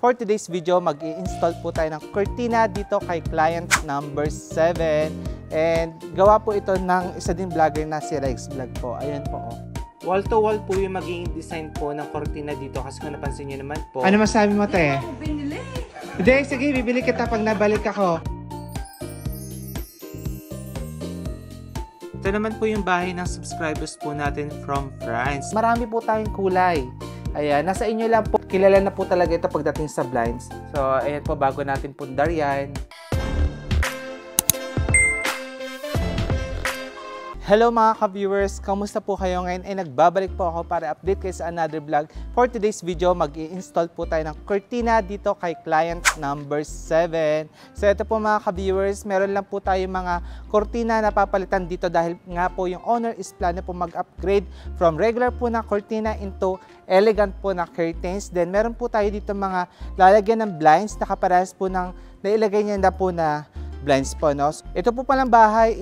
For today's video, mag-i-install po tayo ng cortina dito kay client number 7. And gawa po ito ng isa din vlogger na si Rex Vlog po. Ayan po. Wall to wall po yung magiging design po ng cortina dito kasi kung napansin nyo naman po. Ano masabi mo, te? Hindi, sige, bibili kita pag nabalik ako. Ito naman po yung bahay ng subscribers po natin from France. Marami po tayong kulay. Ayan, nasa inyo lang po. Kilala na po talaga ito pagdating sa blinds. So, ayan po, bago natin pundar yan. Hello mga ka-viewers! Kamusta po kayo ngayon? Nagbabalik po ako para update kayo sa another vlog. For today's video, mag-i-install po tayo ng cortina dito kay client number 7. So ito po mga ka-viewers, meron lang po tayo mga cortina na papalitan dito dahil nga po yung owner is plano po mag-upgrade from regular po na cortina into elegant po na curtains. Then meron po tayo dito mga lalagyan ng blinds na kaparehas po ng nailagay niya na po na blinds po. No? Ito po palang bahay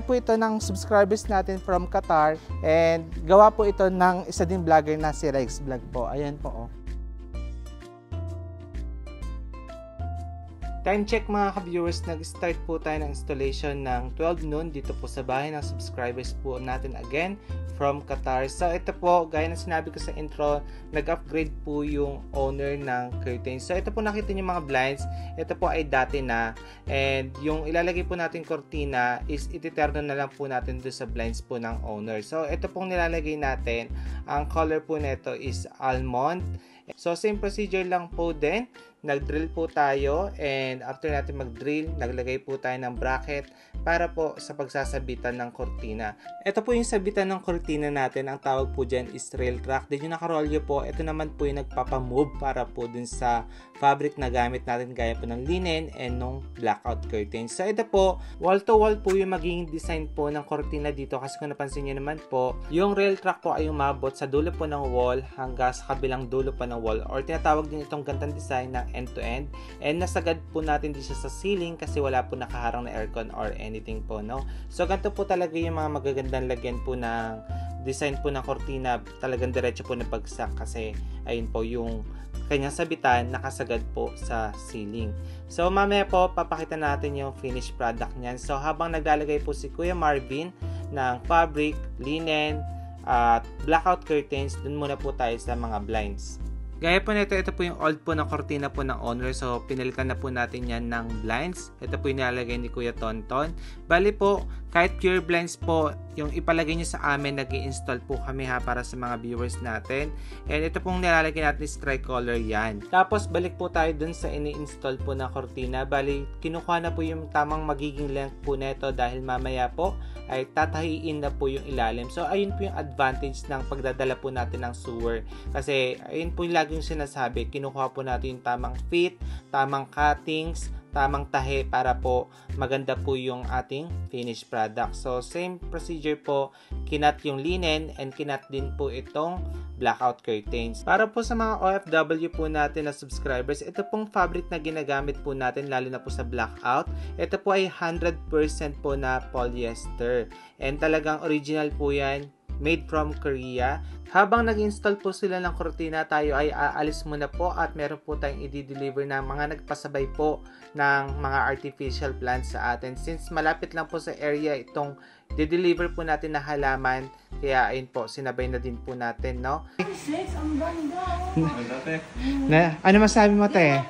po ito ng subscribers natin from Qatar and gawa po ito ng isa din vlogger na si Rex Vlog po. Ayan po. Time check mga ka-viewers, nag-start po tayo ng installation ng 12 noon dito po sa bahay ng subscribers po natin again from Qatar. So ito po, gaya ng sinabi ko sa intro, nag-upgrade po yung owner ng curtains. So ito po nakita niyo mga blinds, ito po ay dati na and yung ilalagay po natin cortina is ititerno na lang po natin doon sa blinds po ng owner. So ito pong nilalagay natin, ang color po nito is almond. So same procedure lang po din. Nag-drill po tayo and after natin mag-drill, naglagay po tayo ng bracket para po sa pagsasabitan ng cortina. Ito po yung sabitan ng cortina natin. Ang tawag po dyan is rail track. Then yung nakarolyo po, ito naman po yung nagpapamove para po dun sa fabric na gamit natin gaya po ng linen and nung blackout curtains. So ito po, wall to wall po yung magiging design po ng cortina dito kasi kung napansin nyo naman po, yung rail track po ay umabot sa dulo po ng wall hanggang sa kabilang dulo pa ng wall or tinatawag din itong gantang design na end-to-end. And nasagad po natin dito sa ceiling kasi wala po nakaharang na aircon or anything po, no? So ganito po talaga yung mga magagandang lagyan po ng design po ng cortina, talagang diretso po na bagsak kasi ayun po yung kanyang sabitan nakasagad po sa ceiling. So mamaya po papakita natin yung finished product niyan. So habang naglalagay po si Kuya Marvin ng fabric, linen at blackout curtains, dun muna po tayo sa mga blinds. Gaya po nito, ito po yung old po na cortina po ng owner. So, pinalitan na po natin yan ng blinds. Ito po yung nilalagay ni Kuya Tonton. Bali po, kahit pure blinds po, yung ipalagay nyo sa amin, nag-i-install po kami ha para sa mga viewers natin. And ito pong nilalagay natin is tricolor yan. Tapos, balik po tayo dun sa ini-install po na cortina. Bali, kinukuha na po yung tamang magiging length po nito dahil mamaya po ay tatahiin na po yung ilalim. So, ayun po yung advantage ng pagdadala po natin ng sewer. Kasi, ayun po yung laging sinasabi, kinukuha po natin yung tamang fit, tamang cuttings, tamang tahe para po maganda po yung ating finished product. So, same procedure po, kinat yung linen and kinat din po itong blackout curtains. Para po sa mga OFW po natin na subscribers, ito pong fabric na ginagamit po natin lalo na po sa blackout. Ito po ay 100% po na polyester. And talagang original po yan, made from Korea. Habang nag-install po sila ng cortina, tayo ay aalis muna po at meron po tayong i-deliver na mga nagpasabay po ng mga artificial plants sa atin. Since malapit lang po sa area itong di-deliver po natin na halaman, kaya ayun po, sinabay na din po natin, no? Ano masabi mo, te?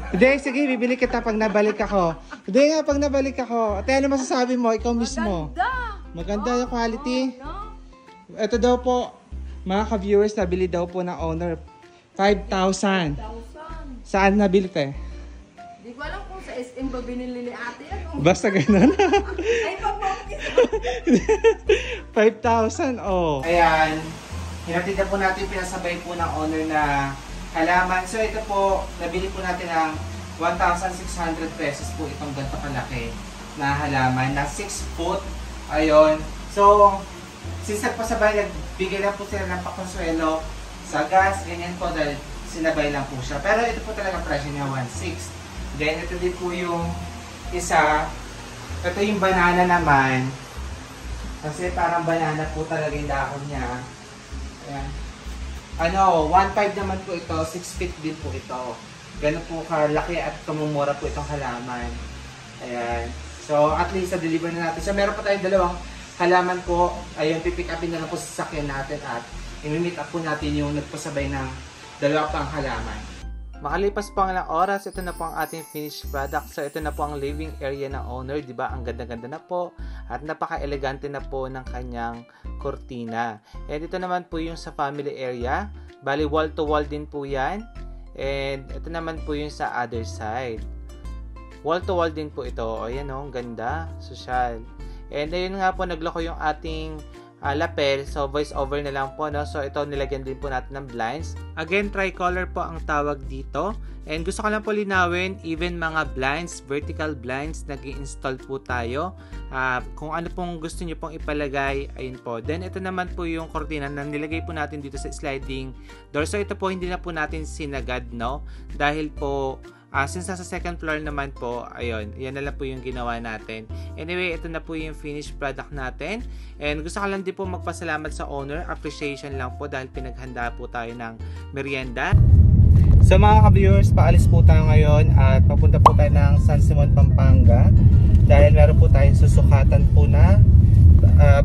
Hindi, sige, bibili kita pag nabalik ako. Hindi nga, pag nabalik ako. Te, ano masasabi mo? Ikaw mismo. Maganda yung quality. Ito daw po, mga ka-viewers, nabili daw po ng owner. 5,000. Saan nabili, te? Hindi ko alam kung sa SM ba binili ni ate. Basta ganun. Ay, pag-focus. 5,000, oh. Ayan. Hinatid na po natin, pinasabay po ng owner na halaman. So, ito po, nabili po natin ng 1,600 pesos po itong ganito kalaki na halaman na 6 foot. Ayun. So, since nagpasabay, nagbigay lang po sila ng pakonsuelo sa gas, ganyan po dahil sinabay lang po siya. Pero ito po talaga presyo niya, 1,600. Then, ito din po yung isa. Ito yung banana naman. Kasi parang banana po talaga yung dahon niya. Ayan. 1.5 naman po ito, 6 feet din po ito. Ganun po kalaki at kamumura po itong halaman. Ayan. So, at least na-deliver na natin. So, meron pa tayong dalawang halaman po. Ayun, pipick upin na lang po sa sasakyan natin at i-meet up po natin yung nagpasabay ng dalawa pang halaman. Makalipas po ang ilang oras, ito na po ang ating finished product. So, ito na po ang living area ng owner. Diba? Ang ganda-ganda na po. At napaka-elegante na po ng kanyang kortina. And ito naman po yung sa family area. Bali, wall-to-wall din po yan. And ito naman po yung sa other side. Wall-to-wall din po ito. O, ayan o, ang ganda. Social. And ayun nga po, nagloko yung ating lapel. So, voice over na lang po, no? So, ito, nilagyan din po natin ng blinds. Again, tricolor po ang tawag dito. And gusto ko lang po linawin, even mga blinds, vertical blinds, nag-i-install po tayo. Kung ano pong gusto nyo pong ipalagay, ayun po. Then, ito naman po yung kortina na nilagay po natin dito sa sliding door. So, ito po, hindi na po natin sinagad, no? Dahil po, since nasa second floor naman po, ayun, yan na lang po yung ginawa natin. Anyway, ito na po yung finished product natin. And gusto ko lang din po magpasalamat sa owner. Appreciation lang po dahil pinaghanda po tayo ng merienda. So mga ka-viewers, paalis po tayo ngayon at papunta po tayo ng San Simon, Pampanga. Dahil meron po tayong susukatan po na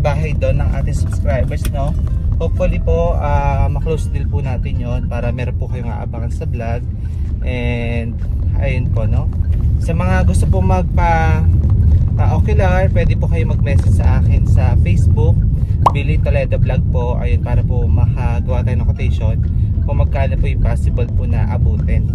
bahay doon ng ating subscribers, no? Hopefully po, ma-close deal po natin yon para meron po kayong aabangan sa vlog. And ayun po, no? Sa mga gusto po magpa-ocular, pwede po kayo mag-message sa akin sa Facebook, Billy Toledo Vlog po. Ayun, para po makagawa tayo ng quotation kung magkano po yung possible po na abutin.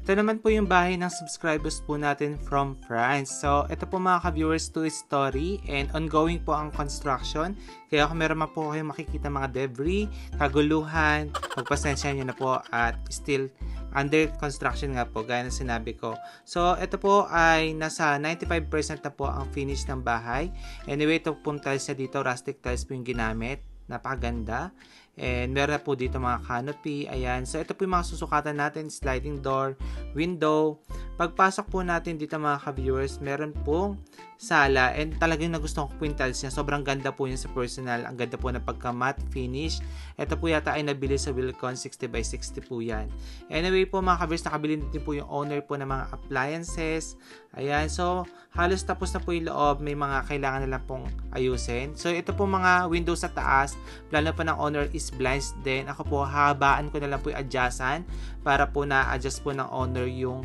Ito naman po yung bahay ng subscribers po natin from France. So, ito po mga ka-viewers, 2-story and ongoing po ang construction. Kaya kung meron po kayo makikita mga debris, kaguluhan, magpasensya nyo na po at still under construction nga po, gaya na sinabi ko. So, ito po ay nasa 95% na po ang finish ng bahay. Anyway, ito pong tiles na dito, rustic tiles po yung ginamit. Napakaganda. And meron na po dito mga canopy. Ayan. So, ito po yung mga susukatan natin. Sliding door, window. Pagpasok po natin dito mga ka-viewers, meron pong sala. And talagang nagustuhan ko po yung tiles niya. Sobrang ganda po yun sa personal. Ang ganda po ng pagka-matte finish. Ito po yata ay nabili sa Wilcon. 60x60 po yan. Anyway po mga ka-viewers, nakabili din po yung owner po ng mga appliances. Ayan. So, halos tapos na po yung loob. May mga kailangan na lang pong ayusin. So, ito po mga windows sa taas. Plano po ng owner is blinds din. Ako po, habaan ko na lang po yung adjustan para po na-adjust po ng owner yung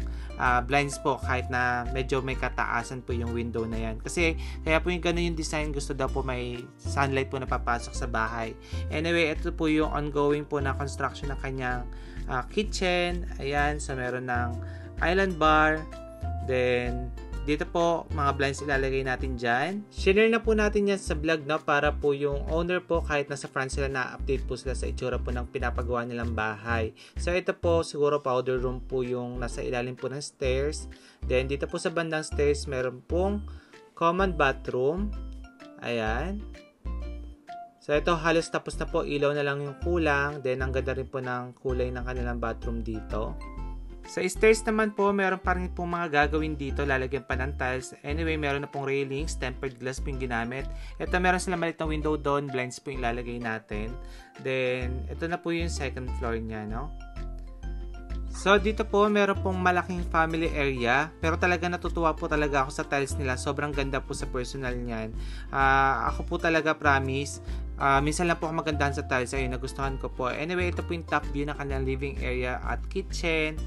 blinds po kahit na medyo may kataasan po yung window na yan. Kasi kaya po yung ganun yung design, gusto daw po may sunlight po na papasok sa bahay. Anyway, ito po yung ongoing po na construction ng kanyang kitchen. Ayan, so meron ng island bar. Then, dito po, mga blinds ilalagay natin dyan. Share na po natin yan sa vlog, no? Para po yung owner po, kahit nasa France sila, na-update po sila sa itsura po ng pinapagawa nilang bahay. So, ito po, siguro powder room po yung nasa ilalim po ng stairs. Then, dito po sa bandang stairs, meron pong common bathroom. Ayan. So, ito halos tapos na po. Ilaw na lang yung kulang. Then, ang ganda rin po ng kulay ng kanilang bathroom dito. Sa stairs naman po, meron pa rin pong mga gagawin dito, lalagyan pa ng tiles. Anyway, meron na pong railings, tempered glass po yung ginamit. Ito, meron sila maliit na window doon, blinds po yung ilalagay natin. Then, ito na po yung second floor niya, no? So, dito po, meron pong malaking family area. Pero talaga natutuwa po talaga ako sa tiles nila. Sobrang ganda po sa personal niyan. Ako po talaga, promise. Minsan lang po ako magandahan sa tiles. Ayun, nagustuhan ko po. Anyway, ito po yung top view ng kanilang living area at kitchen.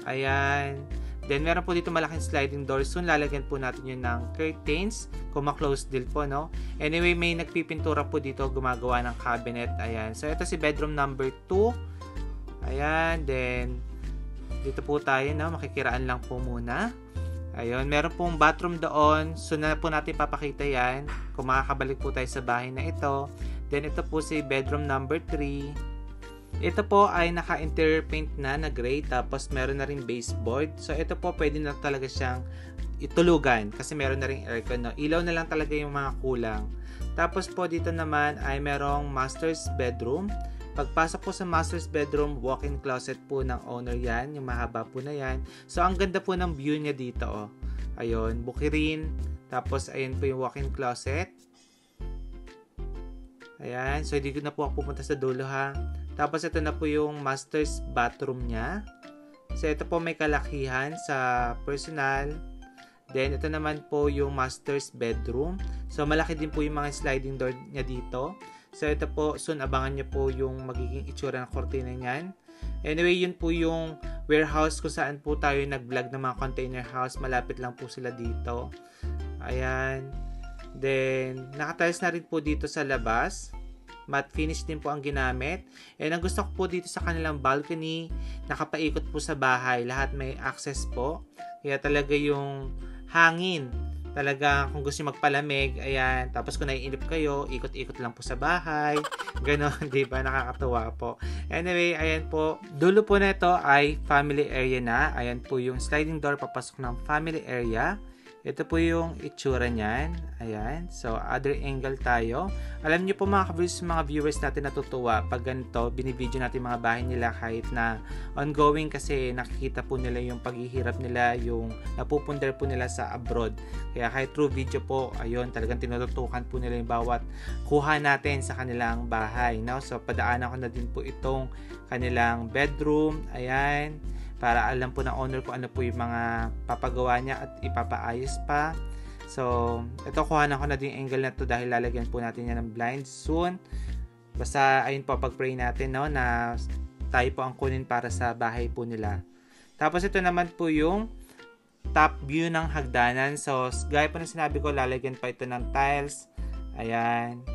Ayan. Then, meron po dito malaking sliding door. Soon, lalagyan po natin yun ng curtains. Kung ma-close deal po, no? Anyway, may nagpipintura po dito. Gumagawa ng cabinet. Ayan. So, ito si bedroom number 2. Ayan. Then, dito po tayo, no? Makikiraan lang po muna. Ayun. Meron pong bathroom doon. Soon na po natin papakita yan. Kung makakabalik po tayo sa bahay na ito. Then, ito po si bedroom number 3. Ito po ay naka-interior paint na gray, tapos meron na ring baseboard. So, ito po pwede na talaga siyang itulugan kasi meron na ring aircon, no? Ilaw na lang talaga yung mga kulang. Tapos po dito naman ay merong master's bedroom. Pagpasok po sa master's bedroom, walk-in closet po ng owner yan, yung mahaba po na yan. So, ang ganda po ng view niya dito, oh. Ayun, bukirin. Tapos, ayun po yung walk-in closet. Ayan, so hindi ko na po ako pupunta sa dulo, ha. Tapos ito na po yung master's bathroom niya. So ito po may kalakihan sa personal. Then ito naman po yung master's bedroom. So malaki din po yung mga sliding door niya dito. So ito po, soon abangan niyo po yung magiging itsura ng kortina niyan. Anyway, yun po yung warehouse kung saan po tayo nag-vlog ng mga container house. Malapit lang po sila dito. Ayan. Then, nakatiles na rin po dito sa labas. Matte finish din po ang ginamit. And ang gusto ko po dito sa kanilang balcony, nakapaikot po sa bahay. Lahat may access po. Kaya talaga yung hangin. Talaga kung gusto nyo magpalamig, ayan. Tapos kung naiinip kayo, ikot-ikot lang po sa bahay. Ganon, di ba? Nakakatuwa po. Anyway, ayan po. Dulo po na ito ay family area na. Ayan po yung sliding door papasok ng family area. Ito po yung itsura niyan. Ayan. So, other angle tayo. Alam niyo po mga viewers natin natutuwa pag ganito, binibideo natin mga bahay nila kahit na ongoing kasi nakikita po nila yung paghihirap nila, yung napupundar po nila sa abroad. Kaya kahit through video po, ayun, talagang tinututukan po nila yung bawat kuha natin sa kanilang bahay. No? So, padaanan ko na din po itong kanilang bedroom. Ayan. Para alam po ng owner ko ano po yung mga papagawa niya at ipapaayos pa. So, ito kuhanan ko na din angle na to dahil lalagyan po natin yan ng blinds soon. Basta ayun po pag-pray natin no, na tayo po ang kunin para sa bahay po nila. Tapos ito naman po yung top view ng hagdanan. So, gaya po ng sinabi ko, lalagyan pa ito ng tiles. Ayan.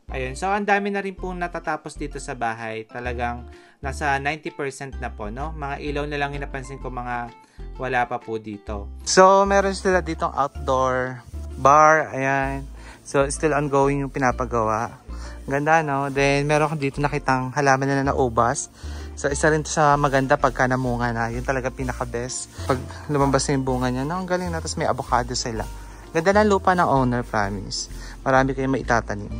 Ayun. So, ang dami na rin po natatapos dito sa bahay. Talagang nasa 90% na po, no? Mga ilaw na lang yung napansin ko, mga wala pa po dito. So, meron sila ditong outdoor bar. Ayan. So, still ongoing yung pinapagawa. Ganda, no? Then, meron ko dito nakitang halaman na naubas. So, isa rin to sa maganda pagka namunga na. Yun talaga pinaka-best. Pag lumabas na yung bunga niya, no? Ang galing na. Tapos may avocado sila. Ganda ng lupa ng owner, promise. Marami kayong maitatanim.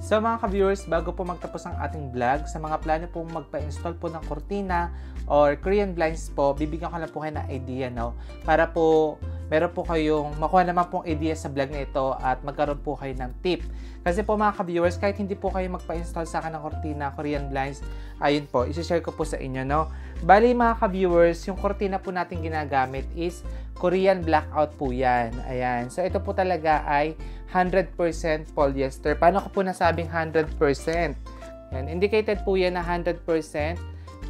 So mga ka-viewers, bago po magtapos ang ating vlog, sa mga plano pong magpa-install po ng kortina or Korean blinds po, bibigyan ko lang po kayo ng idea, no? Para po, meron po kayong makuha naman pong idea sa vlog na ito at magkaroon po kayo ng tip. Kasi po mga ka-viewers, kahit hindi po kayo magpa-install sa akin ng kortina, Korean blinds, ayun po, isi-share ko po sa inyo, no? Bali mga ka-viewers, yung kortina po natin ginagamit is Korean blackout po yan. Ayan. So, ito po talaga ay 100% polyester. Paano ko po nasabing 100%? Ayan. Indicated po yan na 100%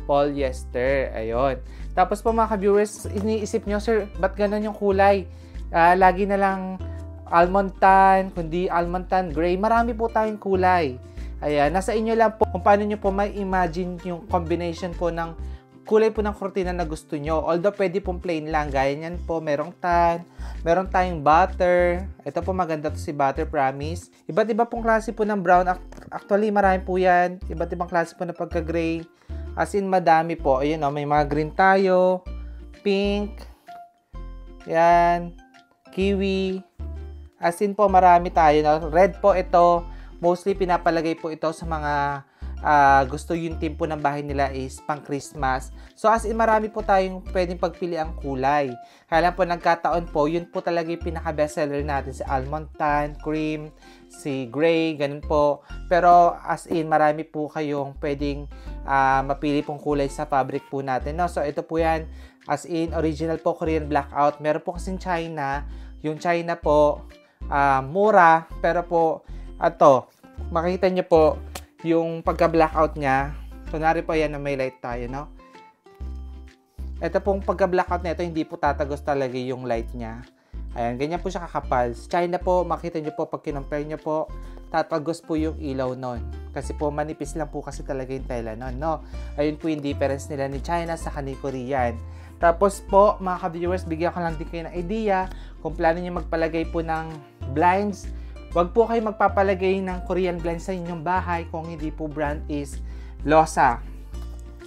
polyester. Ayun. Tapos po mga ka-viewers, iniisip nyo, sir, ba't ganun yung kulay? Lagi na lang almond tan, kundi almond tan, gray. Marami po tayong kulay. Ayan. Nasa inyo lang po kung paano nyo po may imagine yung combination po ng kulay po ng kortina na gusto nyo. Although, pwede pong plain lang. Gaya niyan po, merong tan, meron tayong butter. Ito po, maganda to si butter, promise. Iba't iba pong klase po ng brown. Actually, marami po yan. Iba't ibang klase po na pagka-gray. As in, madami po. Ayan o, may mga green tayo. Pink. Yan. Kiwi. As in po, marami tayo. No? Red po ito. Mostly, pinapalagay po ito sa mga gusto yung team po ng bahay nila is pang Christmas. So as in marami po tayong pwedeng pagpili ang kulay. Kaya lang po nagkataon po, yun po talaga yung pinaka bestseller natin, si almond tan, cream, si gray, ganun po. Pero as in marami po kayong pwedeng mapili pong kulay sa fabric po natin. No? So ito po yan, as in original po Korean blackout. Meron po kasing China. Yung China po mura, pero po ito, makita nyo po yung pagka-blackout niya. Kunwari po yan na may light tayo, no? Ito pong pagka-blackout nito, hindi po tatagos talaga yung light niya. Ayan, ganyan po siya kakapal. Sa China po, makita nyo po, pag kinompare nyo po, tatagos po yung ilaw nun. Kasi po, manipis lang po kasi talaga yung tela nun, no? Ayun po yung difference nila ni China sa ni Korean. Tapos po, mga ka-viewers, bigyan ko lang din kayo ng idea kung plano nyo magpalagay po ng blinds. Huwag po kayo magpapalagay ng Korean blinds sa inyong bahay kung hindi po brand is Losa.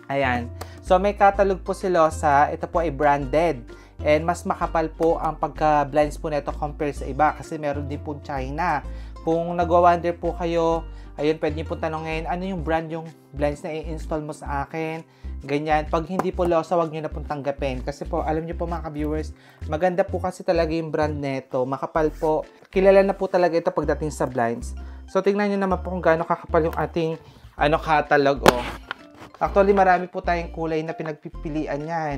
Ayan. So, may catalog po si Losa. Ito po ay branded. And mas makapal po ang pagka-blinds po nito compare sa iba kasi meron din po China. Kung nagwa-wonder po kayo, ayun, pwede niyo po tanongin, ano yung brand yung blinds na i-install mo sa akin? Ganyan. Pag hindi po Losa, wag niyo na pong tanggapin. Kasi po, alam niyo po mga ka-viewers, maganda po kasi talaga yung brand nito. Makapal po. Kilala na po talaga ito pagdating sa blinds. So, tingnan niyo naman po kung gaano kakapal yung ating catalog, oh. Actually, marami po tayong kulay na pinagpipilian yan.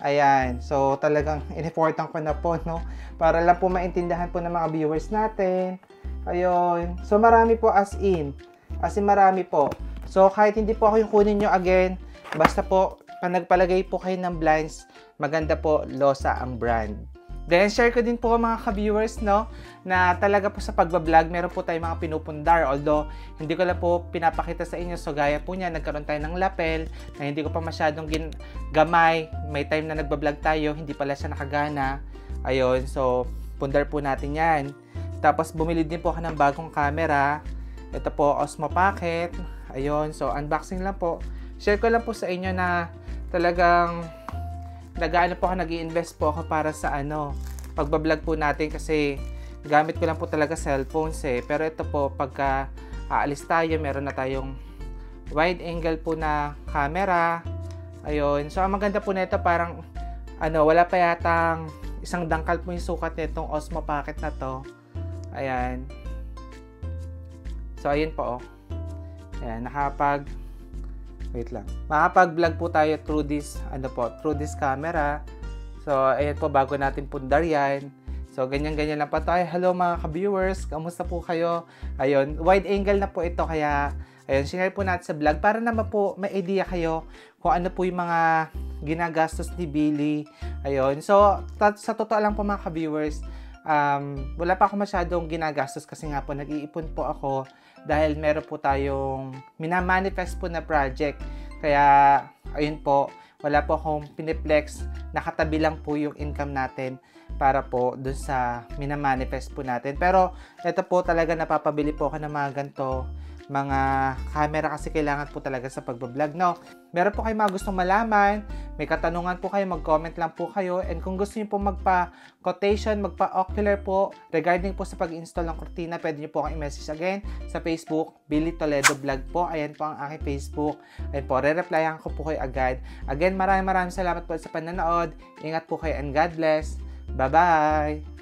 Ayan. So, talagang in-effortan ko na po, no? Para lang po maintindihan po ng mga viewers natin. Ayun. So, marami po as in. As in, marami po. So, kahit hindi po ako yung kunin nyo again, basta po, nagpalagay po kayo ng blinds, maganda po, Losa ang brand. Then, share ko din po mga ka-viewers, no, na talaga po sa pagbablog, meron po tayong mga pinupundar. Although, hindi ko lang po pinapakita sa inyo. So, gaya po niya, nagkaroon tayo ng lapel na hindi ko pa masyadong gamay. May time na nagbablog tayo, hindi pala siya nakagana. Ayun, so, pundar po natin yan. Tapos, bumili din po ako ng bagong camera. Ito po, Osmo Pocket. Ayun, so, unboxing lang po. Share ko lang po sa inyo na talagang nag-i-invest po ako para sa pagbablog po natin kasi gamit ko lang po talaga cellphones eh. Pero ito po, pagka aalis tayo, meron na tayong wide angle po na camera. Ayun. So, ang maganda po nito parang wala pa yatang isang dangkal po yung sukat nitong Osmo Pocket na to. Ayan. So, ayun po, oh. Ayan, wait lang. Makapag-vlog po tayo through this, through this camera. So, ayan po, bago natin pundar yan. So, ganyan-ganyan lang po tayo. Hello mga ka-viewers, kamusta po kayo? Ayun, wide angle na po ito, kaya, ayun, share po natin sa vlog para naman po may idea kayo kung ano po yung mga ginagastos ni Billy. Ayun, so, sa totoo lang po mga ka-viewers, wala pa ako masyadong ginagastos kasi nga po, nag-iipon po ako dahil meron po tayong minamanifest po na project. Kaya, ayun po, wala po akong piniplex. Nakatabi lang po yung income natin para po dun sa minamanifest po natin. Pero, ito po talaga napapabili po ako ng mga ganito, mga camera kasi kailangan po talaga sa pagbablog, no? Meron po kayo mga gustong malaman, may katanungan po kayo, mag-comment lang po kayo. And kung gusto niyo po magpa-quotation, magpa-ocular po regarding po sa pag-install ng cortina, pwede niyo po akong i-message again sa Facebook, Billy Toledo Vlog po. Ayan po ang aking Facebook. Ayan po, re-replyan ko po kayo agad. Again, maraming salamat po sa panonood. Ingat po kayo and God bless. Bye-bye!